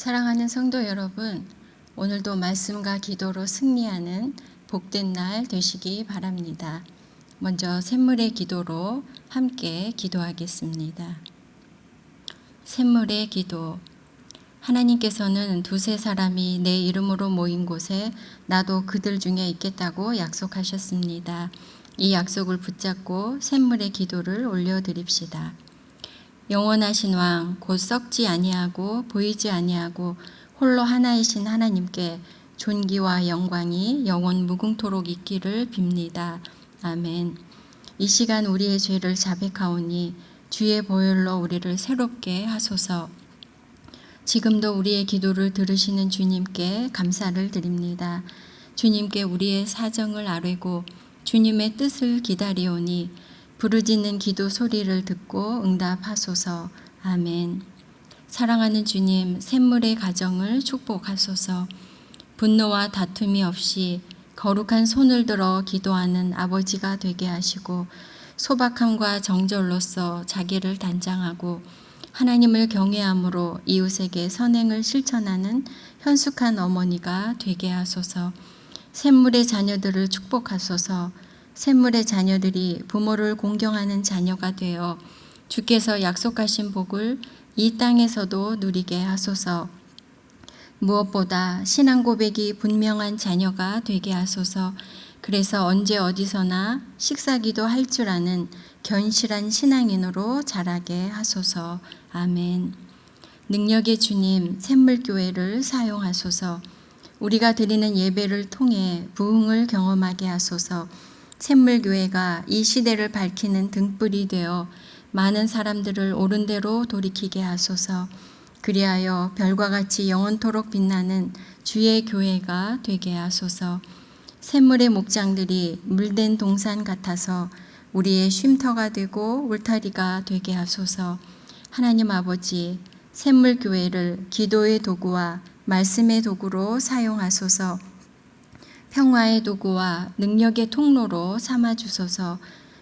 사랑하는 성도 여러분, 오늘도 말씀과 기도로 승리하는 복된 날 되시기 바랍니다. 먼저 샘물의 기도로 함께 기도하겠습니다. 샘물의 기도. 하나님께서는 두세 사람이 내 이름으로 모인 곳에 나도 그들 중에 있겠다고 약속하셨습니다. 이 약속을 붙잡고 샘물의 기도를 올려드립시다. 영원하신 왕, 곧 썩지 아니하고 보이지 아니하고 홀로 하나이신 하나님께 존귀와 영광이 영원 무궁토록 있기를 빕니다. 아멘. 이 시간 우리의 죄를 자백하오니 주의 보혈로 우리를 새롭게 하소서. 지금도 우리의 기도를 들으시는 주님께 감사를 드립니다. 주님께 우리의 사정을 아뢰고 주님의 뜻을 기다리오니 부르짖는 기도 소리를 듣고 응답하소서. 아멘. 사랑하는 주님, 샘물의 가정을 축복하소서. 분노와 다툼이 없이 거룩한 손을 들어 기도하는 아버지가 되게 하시고 소박함과 정절로서 자기를 단장하고 하나님을 경외함으로 이웃에게 선행을 실천하는 현숙한 어머니가 되게 하소서. 샘물의 자녀들을 축복하소서. 샘물의 자녀들이 부모를 공경하는 자녀가 되어 주께서 약속하신 복을 이 땅에서도 누리게 하소서. 무엇보다 신앙 고백이 분명한 자녀가 되게 하소서. 그래서 언제 어디서나 식사기도 할 줄 아는 견실한 신앙인으로 자라게 하소서. 아멘. 능력의 주님, 샘물교회를 사용하소서. 우리가 드리는 예배를 통해 부흥을 경험하게 하소서. 샘물교회가 이 시대를 밝히는 등불이 되어 많은 사람들을 옳은 대로 돌이키게 하소서. 그리하여 별과 같이 영원토록 빛나는 주의 교회가 되게 하소서. 샘물의 목장들이 물된 동산 같아서 우리의 쉼터가 되고 울타리가 되게 하소서. 하나님 아버지, 샘물교회를 기도의 도구와 말씀의 도구로 사용하소서. 평화의 도구와 능력의 통로로 삼아주소서.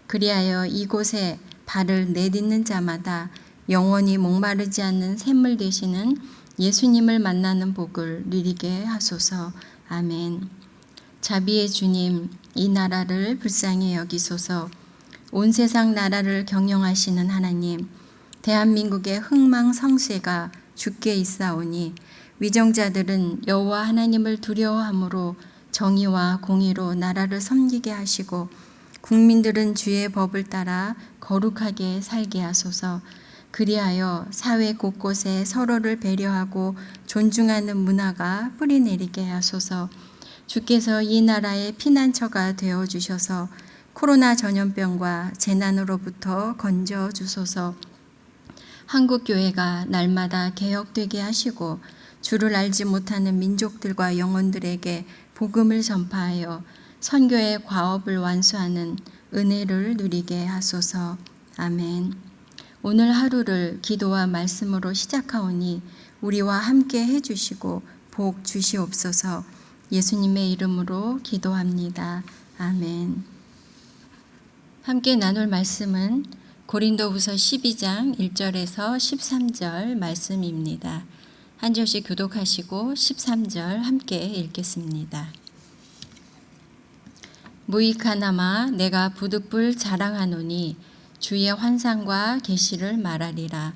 그리하여 이곳에 발을 내딛는 자마다 영원히 목마르지 않는 샘물 되시는 예수님을 만나는 복을 누리게 하소서. 아멘. 자비의 주님, 이 나라를 불쌍히 여기소서. 온 세상 나라를 경영하시는 하나님, 대한민국의 흥망성쇠가 주께 있사오니 위정자들은 여호와 하나님을 두려워함으로 정의와 공의로 나라를 섬기게 하시고 국민들은 주의 법을 따라 거룩하게 살게 하소서. 그리하여 사회 곳곳에 서로를 배려하고 존중하는 문화가 뿌리내리게 하소서. 주께서 이 나라의 피난처가 되어 주셔서 코로나 전염병과 재난으로부터 건져 주소서. 한국교회가 날마다 개혁되게 하시고 주를 알지 못하는 민족들과 영혼들에게 복음을 전파하여 선교의 과업을 완수하는 은혜를 누리게 하소서. 아멘. 오늘 하루를 기도와 말씀으로 시작하오니 우리와 함께 해주시고 복 주시옵소서. 예수님의 이름으로 기도합니다. 아멘. 함께 나눌 말씀은 고린도후서 12장 1절에서 13절 말씀입니다. 한 절씩 교독하시고 13절 함께 읽겠습니다. 무익하나마 내가 부득불 자랑하노니 주의 환상과 계시를 말하리라.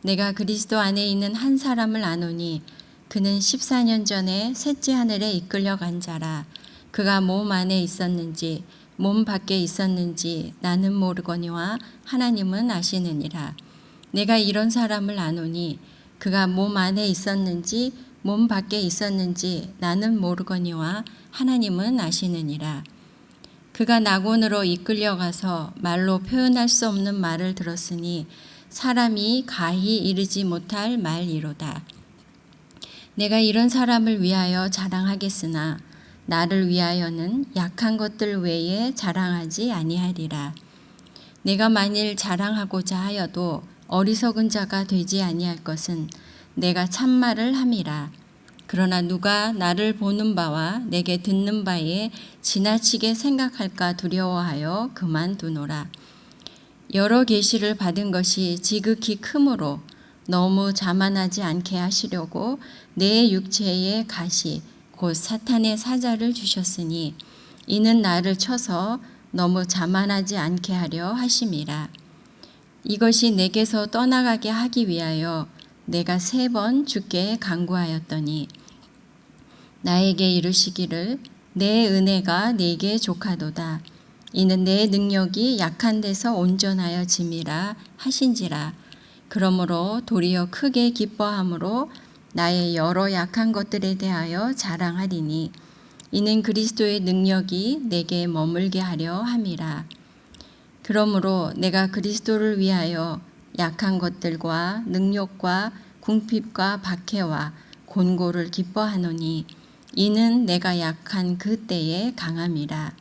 내가 그리스도 안에 있는 한 사람을 아노니 그는 14년 전에 셋째 하늘에 이끌려간 자라. 그가 몸 안에 있었는지 몸 밖에 있었는지 나는 모르거니와 하나님은 아시느니라. 내가 이런 사람을 아노니 그가 몸 안에 있었는지 몸 밖에 있었는지 나는 모르거니와 하나님은 아시느니라. 그가 낙원으로 이끌려가서 말로 표현할 수 없는 말을 들었으니 사람이 가히 이르지 못할 말이로다. 내가 이런 사람을 위하여 자랑하겠으나 나를 위하여는 약한 것들 외에 자랑하지 아니하리라. 내가 만일 자랑하고자 하여도 어리석은 자가 되지 아니할 것은 내가 참말을 함이라. 그러나 누가 나를 보는 바와 내게 듣는 바에 지나치게 생각할까 두려워하여 그만두노라. 여러 계시를 받은 것이 지극히 크므로 너무 자만하지 않게 하시려고 내 육체의 가시 곧 사탄의 사자를 주셨으니 이는 나를 쳐서 너무 자만하지 않게 하려 하심이라. 이것이 내게서 떠나가게 하기 위하여 내가 3번 주께 간구하였더니 나에게 이르시기를 내 은혜가 네게 족하도다. 이는 내 능력이 약한 데서 온전하여 짐이라 하신지라. 그러므로 도리어 크게 기뻐함으로 나의 여러 약한 것들에 대하여 자랑하리니 이는 그리스도의 능력이 내게 머물게 하려 함이라. 그러므로 내가 그리스도를 위하여 약한 것들과 능력과 궁핍과 박해와 곤고를 기뻐하노니 이는 내가 약한 그 때에 강함이라.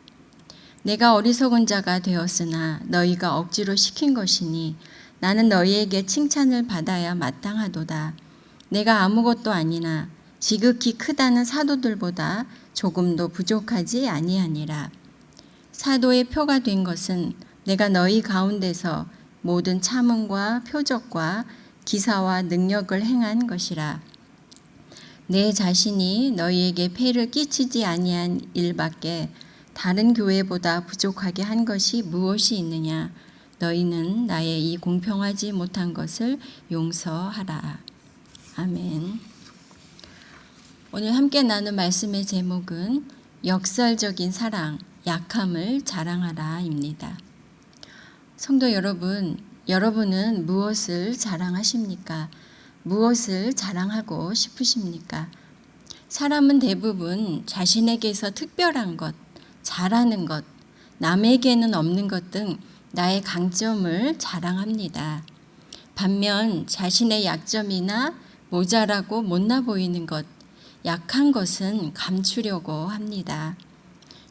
내가 어리석은 자가 되었으나 너희가 억지로 시킨 것이니 나는 너희에게 칭찬을 받아야 마땅하도다. 내가 아무것도 아니나 지극히 크다는 사도들보다 조금도 부족하지 아니하니라. 사도의 표가 된 것은 내가 너희 가운데서 모든 참음과 표적과 기사와 능력을 행한 것이라. 내 자신이 너희에게 폐를 끼치지 아니한 일밖에 다른 교회보다 부족하게 한 것이 무엇이 있느냐? 너희는 나의 이 공평하지 못한 것을 용서하라. 아멘. 오늘 함께 나눌 말씀의 제목은 역설적인 사랑, 약함을 자랑하라입니다. 성도 여러분, 여러분은 무엇을 자랑하십니까? 무엇을 자랑하고 싶으십니까? 사람은 대부분 자신에게서 특별한 것, 잘하는 것, 남에게는 없는 것 등 나의 강점을 자랑합니다. 반면 자신의 약점이나 모자라고 못나 보이는 것, 약한 것은 감추려고 합니다.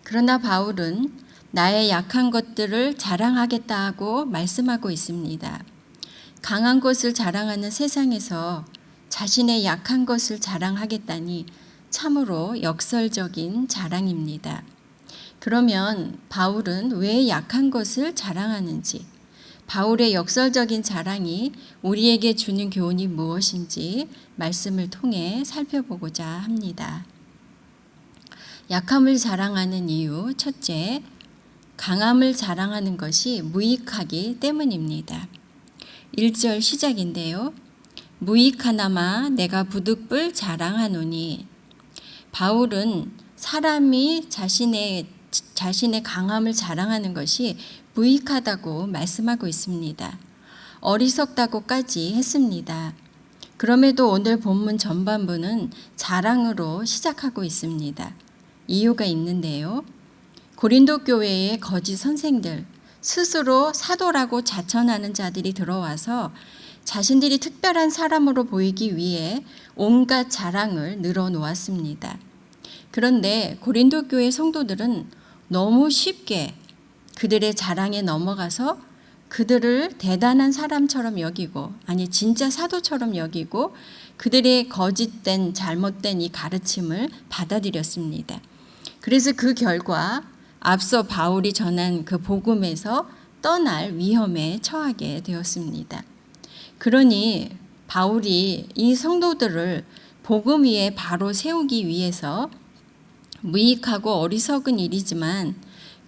그러나 바울은 나의 약한 것들을 자랑하겠다 하고 말씀하고 있습니다. 강한 것을 자랑하는 세상에서 자신의 약한 것을 자랑하겠다니 참으로 역설적인 자랑입니다. 그러면 바울은 왜 약한 것을 자랑하는지, 바울의 역설적인 자랑이 우리에게 주는 교훈이 무엇인지 말씀을 통해 살펴보고자 합니다. 약함을 자랑하는 이유, 첫째, 강함을 자랑하는 것이 무익하기 때문입니다. 1절 시작인데요. 무익하나마 내가 부득불 자랑하노니. 바울은 사람이 자신의 강함을 자랑하는 것이 무익하다고 말씀하고 있습니다. 어리석다고까지 했습니다. 그럼에도 오늘 본문 전반부는 자랑으로 시작하고 있습니다. 이유가 있는데요. 고린도 교회의 거짓 선생들, 스스로 사도라고 자천하는 자들이 들어와서 자신들이 특별한 사람으로 보이기 위해 온갖 자랑을 늘어놓았습니다. 그런데 고린도 교회 성도들은 너무 쉽게 그들의 자랑에 넘어가서 그들을 대단한 사람처럼 여기고, 아니 진짜 사도처럼 여기고 그들의 거짓된 잘못된 이 가르침을 받아들였습니다. 그래서 그 결과 앞서 바울이 전한 그 복음에서 떠날 위험에 처하게 되었습니다. 그러니 바울이 이 성도들을 복음 위에 바로 세우기 위해서 무익하고 어리석은 일이지만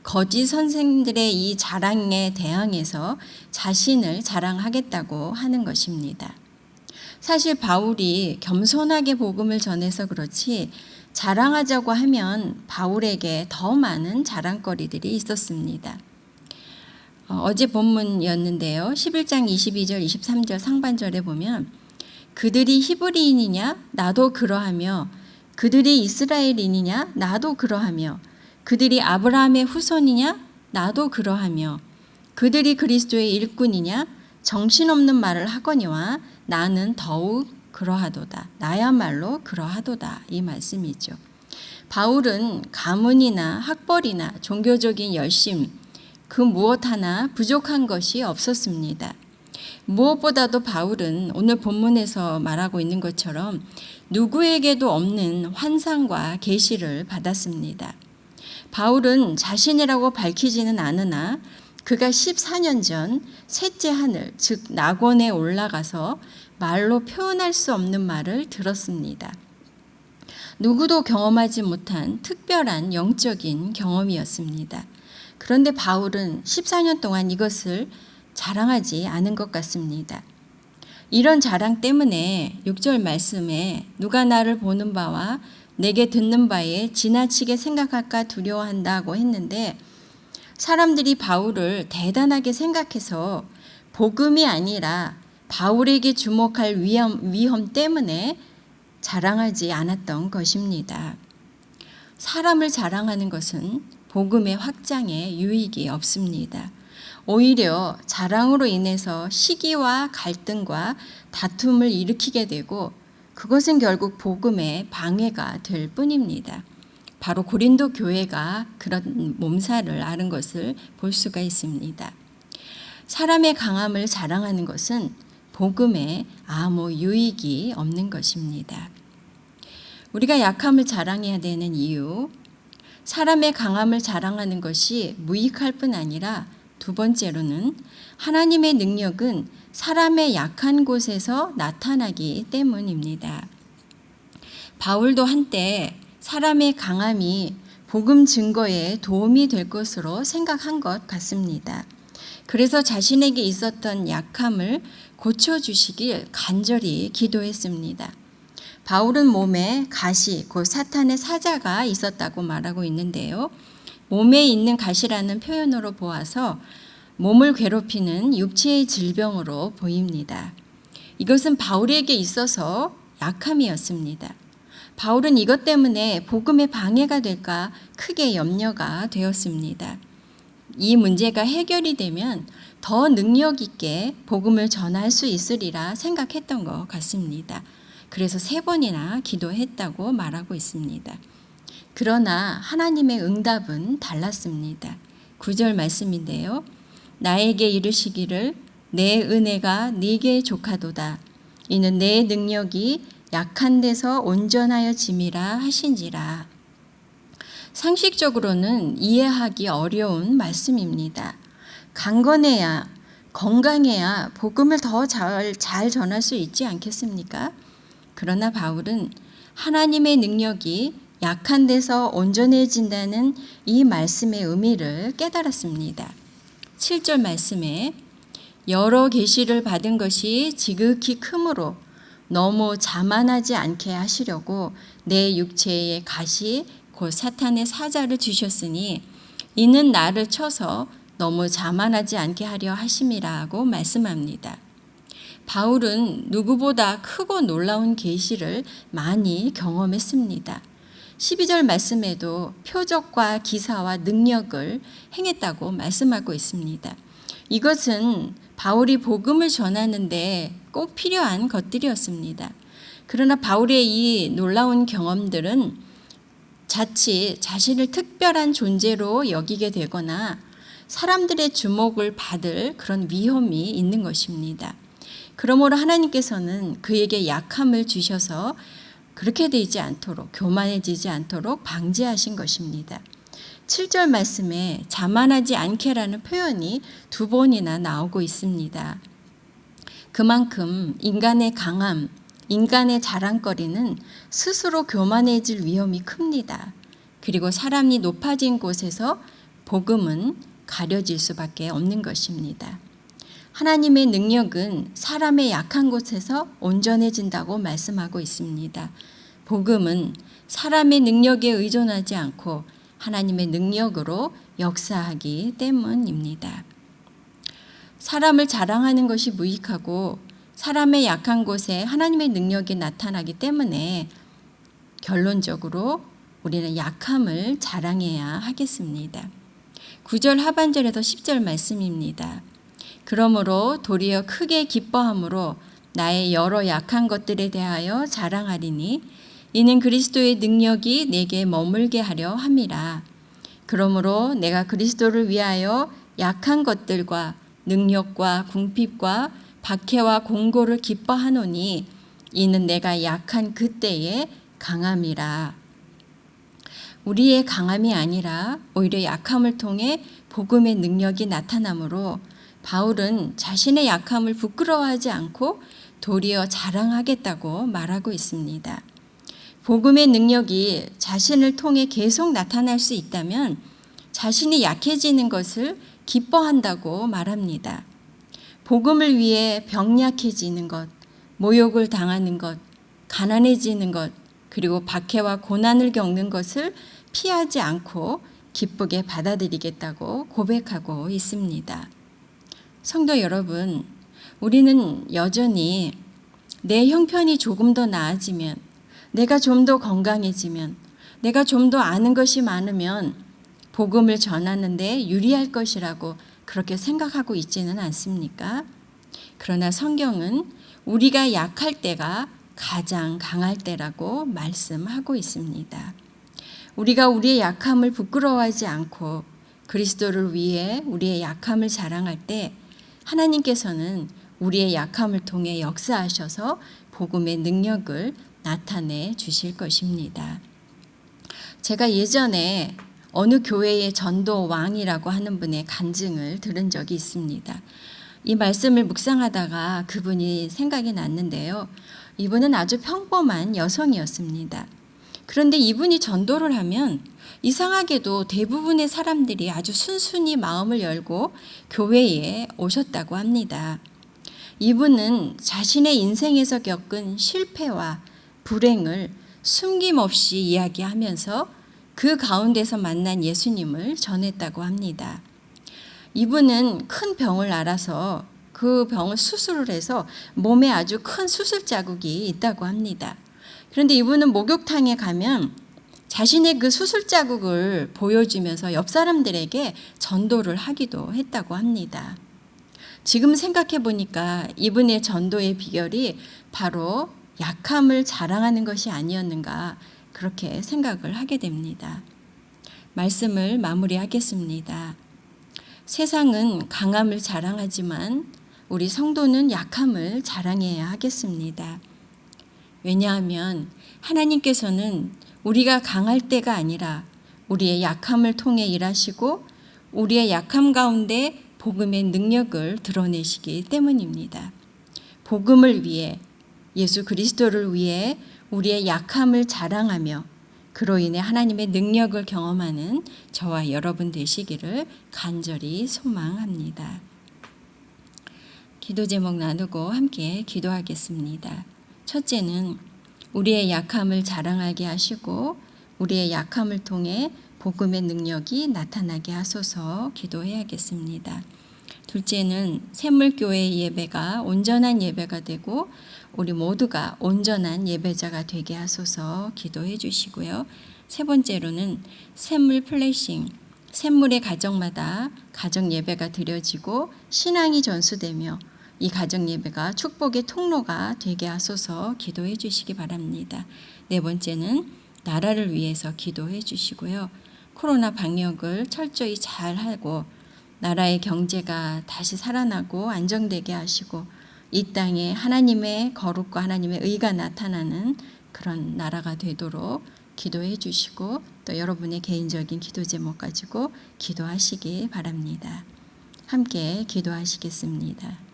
거짓 선생들의 이 자랑에 대항해서 자신을 자랑하겠다고 하는 것입니다. 사실 바울이 겸손하게 복음을 전해서 그렇지 자랑하자고 하면 바울에게 더 많은 자랑거리들이 있었습니다. 어제 본문이었는데요. 11장 22절 23절 상반절에 보면 그들이 히브리인이냐 나도 그러하며 그들이 이스라엘인이냐 나도 그러하며 그들이 아브라함의 후손이냐 나도 그러하며 그들이 그리스도의 일꾼이냐 정신없는 말을 하거니와 나는 더욱 그러하도다. 나야말로 그러하도다. 이 말씀이죠. 바울은 가문이나 학벌이나 종교적인 열심 그 무엇 하나 부족한 것이 없었습니다. 무엇보다도 바울은 오늘 본문에서 말하고 있는 것처럼 누구에게도 없는 환상과 계시를 받았습니다. 바울은 자신이라고 밝히지는 않으나 그가 14년 전 셋째 하늘, 즉 낙원에 올라가서 말로 표현할 수 없는 말을 들었습니다. 누구도 경험하지 못한 특별한 영적인 경험이었습니다. 그런데 바울은 14년 동안 이것을 자랑하지 않은 것 같습니다. 이런 자랑 때문에 6절 말씀에 누가 나를 보는 바와 내게 듣는 바에 지나치게 생각할까 두려워한다고 했는데, 사람들이 바울을 대단하게 생각해서 복음이 아니라 바울에게 주목할 위험 때문에 자랑하지 않았던 것입니다. 사람을 자랑하는 것은 복음의 확장에 유익이 없습니다. 오히려 자랑으로 인해서 시기와 갈등과 다툼을 일으키게 되고 그것은 결국 복음의 방해가 될 뿐입니다. 바로 고린도 교회가 그런 몸살을 앓은 것을 볼 수가 있습니다. 사람의 강함을 자랑하는 것은 복음에 아무 유익이 없는 것입니다. 우리가 약함을 자랑해야 되는 이유, 사람의 강함을 자랑하는 것이 무익할 뿐 아니라 두 번째로는 하나님의 능력은 사람의 약한 곳에서 나타나기 때문입니다. 바울도 한때 사람의 강함이 복음 증거에 도움이 될 것으로 생각한 것 같습니다. 그래서 자신에게 있었던 약함을 고쳐주시길 간절히 기도했습니다. 바울은 몸에 가시, 곧 사탄의 사자가 있었다고 말하고 있는데요. 몸에 있는 가시라는 표현으로 보아서 몸을 괴롭히는 육체의 질병으로 보입니다. 이것은 바울에게 있어서 약함이었습니다. 바울은 이것 때문에 복음의 방해가 될까 크게 염려가 되었습니다. 이 문제가 해결이 되면 더 능력 있게 복음을 전할 수 있으리라 생각했던 것 같습니다. 그래서 3번이나 기도했다고 말하고 있습니다. 그러나 하나님의 응답은 달랐습니다. 9절 말씀인데요. 나에게 이르시기를 내 은혜가 네게 족하도다. 이는 내 능력이 약한 데서 온전하여 짐이라 하신지라. 상식적으로는 이해하기 어려운 말씀입니다. 강건해야, 건강해야 복음을 더 잘 전할 수 있지 않겠습니까? 그러나 바울은 하나님의 능력이 약한 데서 온전해진다는 이 말씀의 의미를 깨달았습니다. 7절 말씀에 여러 계시를 받은 것이 지극히 크므로 너무 자만하지 않게 하시려고 내 육체에 가시 곧 사탄의 사자를 주셨으니 이는 나를 쳐서 너무 자만하지 않게 하려 하심이라고 말씀합니다. 바울은 누구보다 크고 놀라운 계시를 많이 경험했습니다. 12절 말씀에도 표적과 기사와 능력을 행했다고 말씀하고 있습니다. 이것은 바울이 복음을 전하는데 꼭 필요한 것들이었습니다. 그러나 바울의 이 놀라운 경험들은 자칫 자신을 특별한 존재로 여기게 되거나 사람들의 주목을 받을 그런 위험이 있는 것입니다. 그러므로 하나님께서는 그에게 약함을 주셔서 그렇게 되지 않도록, 교만해지지 않도록 방지하신 것입니다. 7절 말씀에 자만하지 않게라는 표현이 2번이나 나오고 있습니다. 그만큼 인간의 강함, 인간의 자랑거리는 스스로 교만해질 위험이 큽니다. 그리고 사람이 높아진 곳에서 복음은 가려질 수밖에 없는 것입니다. 하나님의 능력은 사람의 약한 곳에서 온전해진다고 말씀하고 있습니다. 복음은 사람의 능력에 의존하지 않고 하나님의 능력으로 역사하기 때문입니다. 사람을 자랑하는 것이 무익하고 사람의 약한 곳에 하나님의 능력이 나타나기 때문에 결론적으로 우리는 약함을 자랑해야 하겠습니다. 9절 하반절에서 10절 말씀입니다. 그러므로 도리어 크게 기뻐함으로 나의 여러 약한 것들에 대하여 자랑하리니 이는 그리스도의 능력이 내게 머물게 하려 함이라. 그러므로 내가 그리스도를 위하여 약한 것들과 능력과 궁핍과 박해와 공고를 기뻐하노니 이는 내가 약한 그때의 강함이라. 우리의 강함이 아니라 오히려 약함을 통해 복음의 능력이 나타나므로 바울은 자신의 약함을 부끄러워하지 않고 도리어 자랑하겠다고 말하고 있습니다. 복음의 능력이 자신을 통해 계속 나타날 수 있다면 자신이 약해지는 것을 기뻐한다고 말합니다. 복음을 위해 병약해지는 것, 모욕을 당하는 것, 가난해지는 것, 그리고 박해와 고난을 겪는 것을 피하지 않고 기쁘게 받아들이겠다고 고백하고 있습니다. 성도 여러분, 우리는 여전히 내 형편이 조금 더 나아지면, 내가 좀 더 건강해지면, 내가 좀 더 아는 것이 많으면 복음을 전하는데 유리할 것이라고 그렇게 생각하고 있지는 않습니까? 그러나 성경은 우리가 약할 때가 가장 강할 때라고 말씀하고 있습니다. 우리가 우리의 약함을 부끄러워하지 않고 그리스도를 위해 우리의 약함을 자랑할 때 하나님께서는 우리의 약함을 통해 역사하셔서 복음의 능력을 나타내 주실 것입니다. 제가 예전에 어느 교회의 전도 왕이라고 하는 분의 간증을 들은 적이 있습니다. 이 말씀을 묵상하다가 그분이 생각이 났는데요. 이분은 아주 평범한 여성이었습니다. 그런데 이분이 전도를 하면 이상하게도 대부분의 사람들이 아주 순순히 마음을 열고 교회에 오셨다고 합니다. 이분은 자신의 인생에서 겪은 실패와 불행을 숨김없이 이야기하면서 그 가운데서 만난 예수님을 전했다고 합니다. 이분은 큰 병을 앓아서 그 병을 수술을 해서 몸에 아주 큰 수술 자국이 있다고 합니다. 그런데 이분은 목욕탕에 가면 자신의 그 수술 자국을 보여주면서 옆 사람들에게 전도를 하기도 했다고 합니다. 지금 생각해 보니까 이분의 전도의 비결이 바로 약함을 자랑하는 것이 아니었는가 그렇게 생각을 하게 됩니다. 말씀을 마무리하겠습니다. 세상은 강함을 자랑하지만 우리 성도는 약함을 자랑해야 하겠습니다. 왜냐하면 하나님께서는 우리가 강할 때가 아니라 우리의 약함을 통해 일하시고 우리의 약함 가운데 복음의 능력을 드러내시기 때문입니다. 복음을 위해 예수 그리스도를 위해 우리의 약함을 자랑하며 그로 인해 하나님의 능력을 경험하는 저와 여러분 되시기를 간절히 소망합니다. 기도 제목 나누고 함께 기도하겠습니다. 첫째는 우리의 약함을 자랑하게 하시고 우리의 약함을 통해 복음의 능력이 나타나게 하소서 기도해야겠습니다. 둘째는 샘물교회의 예배가 온전한 예배가 되고 우리 모두가 온전한 예배자가 되게 하소서 기도해 주시고요. 세 번째로는 샘물 플래싱, 샘물의 가정마다 가정 예배가 드려지고 신앙이 전수되며 이 가정 예배가 축복의 통로가 되게 하소서 기도해 주시기 바랍니다. 네 번째는 나라를 위해서 기도해 주시고요. 코로나 방역을 철저히 잘 하고 나라의 경제가 다시 살아나고 안정되게 하시고 이 땅에 하나님의 거룩과 하나님의 의가 나타나는 그런 나라가 되도록 기도해 주시고 또 여러분의 개인적인 기도 제목 가지고 기도하시기 바랍니다. 함께 기도하시겠습니다.